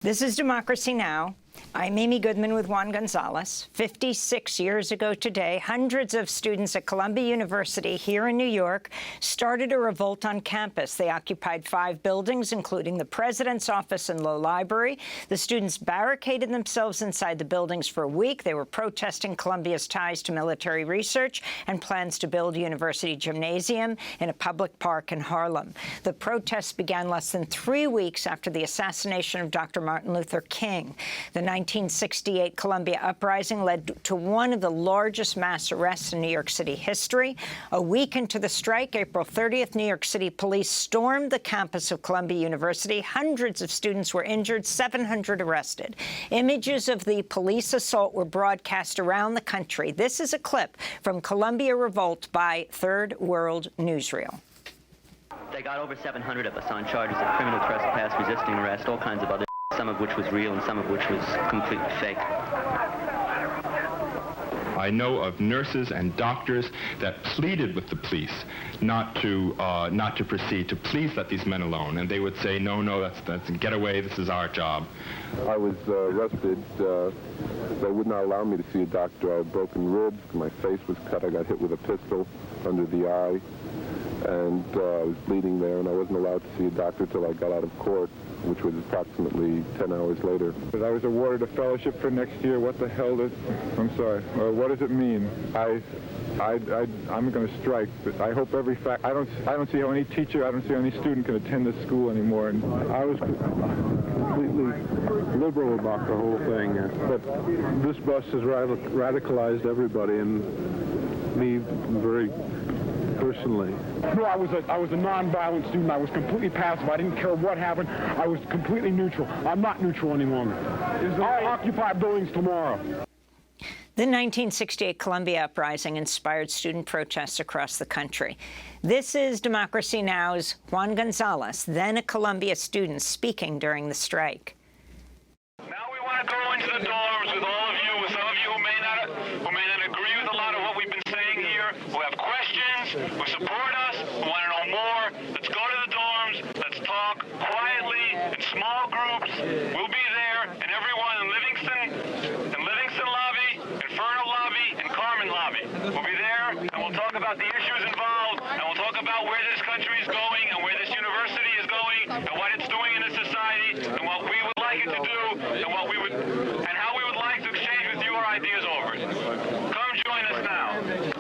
This is Democracy Now! I'm Amy Goodman with Juan Gonzalez. 56 years ago today, hundreds of students at Columbia University here in New York started a revolt on campus. They occupied 5 buildings, including the president's office and law library. The students barricaded themselves inside the buildings for a week. They were protesting Columbia's ties to military research and plans to build a university gymnasium in a public park in Harlem. The protests began less than 3 weeks after the assassination of Dr. Martin Luther King. The 1968 Columbia Uprising led to one of the largest mass arrests in New York City history. A week into the strike, April 30th, New York City police stormed the campus of Columbia University. Hundreds of students were injured, 700 arrested. Images of the police assault were broadcast around the country. This is a clip from Columbia Revolt by Third World Newsreel. They got over 700 of us on charges of criminal trespass, resisting arrest, all kinds of other, some of which was real and some of which was completely fake. I know of nurses and doctors that pleaded with the police not to proceed, to please let these men alone, and they would say, no, that's get away, this is our job. I was arrested. They would not allow me to see a doctor. I had broken ribs, my face was cut, I got hit with a pistol under the eye, and I was bleeding there, and I wasn't allowed to see a doctor till I got out of court, which was approximately 10 hours later. But I was awarded a fellowship for next year. What the hell does, I'm sorry, what does it mean? I'm going to strike, but I hope I don't see how any teacher, I don't see how any student can attend this school anymore. And I was completely liberal about the whole thing, but this bus has radicalized everybody, and me very personally. No, I was a non-violent student. I was completely passive. I didn't care what happened. I was completely neutral. I'm not neutral any longer. I'll occupy buildings tomorrow. The 1968 Columbia Uprising inspired student protests across the country. This is Democracy Now!'s Juan Gonzalez, then a Columbia student, speaking during the strike. Now we want to go into the dorms with all of you, with some of you who may not agree with a lot of what we've been saying here, who have questions, who support us, who want to know more. Let's go to the dorms. Let's talk quietly in small groups. We'll be there, and everyone in Livingston Lobby, Inferno Lobby, and Carmen Lobby. We'll be there, and we'll talk about the issues involved, and we'll talk about where this country is going, and where this university is going, and what it's doing in this society, and what we would like it to do, and how we would like to exchange with you our ideas over it. Come join us now.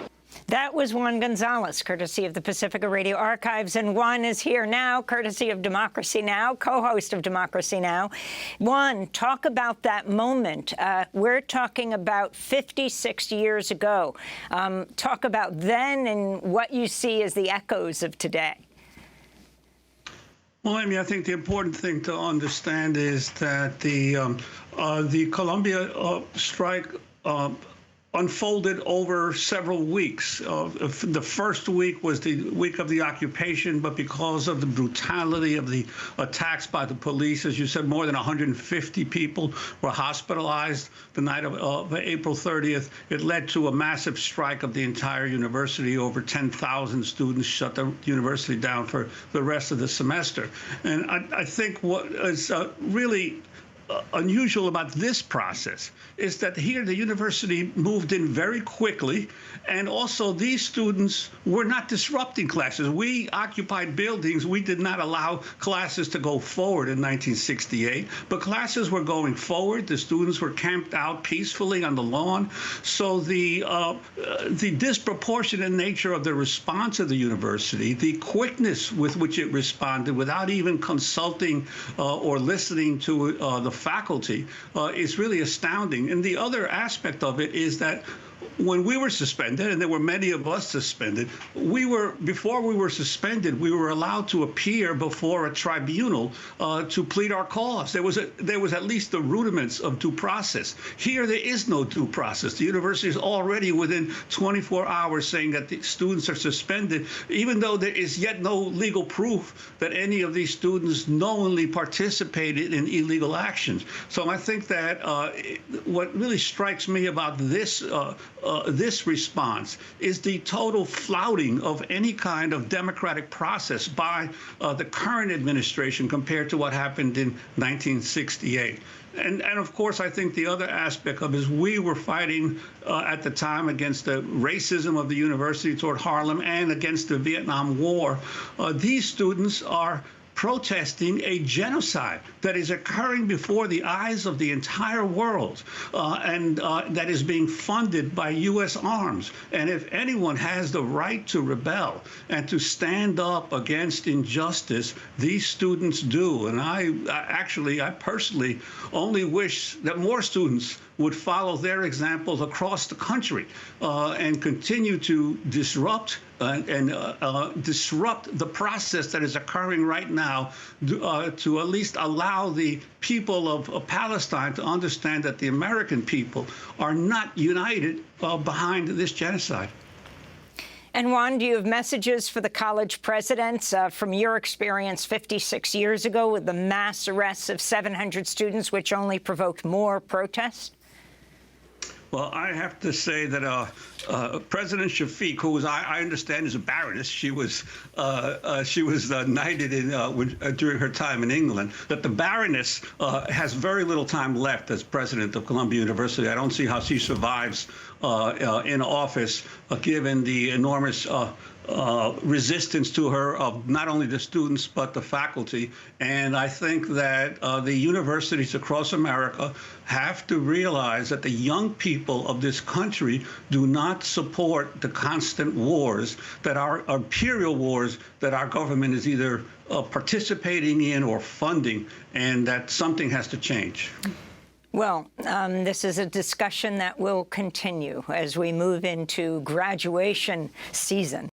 That was Juan Gonzalez, courtesy of the Pacifica Radio Archives. And Juan is here now, courtesy of Democracy Now!, co-host of Democracy Now! Juan, talk about that moment. We're talking about 56 years ago. Talk about then and what you see as the echoes of today. Well, Amy, I think the important thing to understand is that the Columbia strike unfolded over several weeks. The first week was the week of the occupation, but because of the brutality of the attacks by the police, as you said, more than 150 people were hospitalized the night of April 30th. It led to a massive strike of the entire university. Over 10,000 students shut the university down for the rest of the semester. And I think what is really unusual about this process is that here the university moved in very quickly, and also these students were not disrupting classes. We occupied buildings. We did not allow classes to go forward in 1968, but classes were going forward. The students were camped out peacefully on the lawn. So the disproportionate nature of the response of the university, the quickness with which it responded without even consulting or listening to the faculty is really astounding. And the other aspect of it is that when we were suspended, and there were many of us suspended, before we were suspended, we were allowed to appear before a tribunal to plead our cause. There was at least the rudiments of due process. Here, there is no due process. The university is already within 24 hours saying that the students are suspended, even though there is yet no legal proof that any of these students knowingly participated in illegal actions. So I think that what really strikes me about this this response is the total flouting of any kind of democratic process by the current administration compared to what happened in 1968. And of course, I think the other aspect of it is we were fighting at the time against the racism of the university toward Harlem and against the Vietnam War. These students are protesting a genocide that is occurring before the eyes of the entire world and that is being funded by U.S. arms. And if anyone has the right to rebel and to stand up against injustice, these students do. And I personally only wish that more students would follow their examples across the country and continue to disrupt disrupt the process that is occurring right now to at least allow the people of Palestine to understand that the American people are not united behind this genocide. And Juan, do you have messages for the college presidents from your experience 56 years ago with the mass arrests of 700 students, which only provoked more protests? Well, I have to say that President Shafiq, who I understand is a baroness, she was knighted during her time in England. That the baroness has very little time left as president of Columbia University. I don't see how she survives in office, given the enormous resistance to her of not only the students but the faculty. And I think that the universities across America have to realize that the young people of this country do not support the constant wars that are imperial wars that our government is either participating in or funding, and that something has to change. Well, this is a discussion that will continue as we move into graduation season.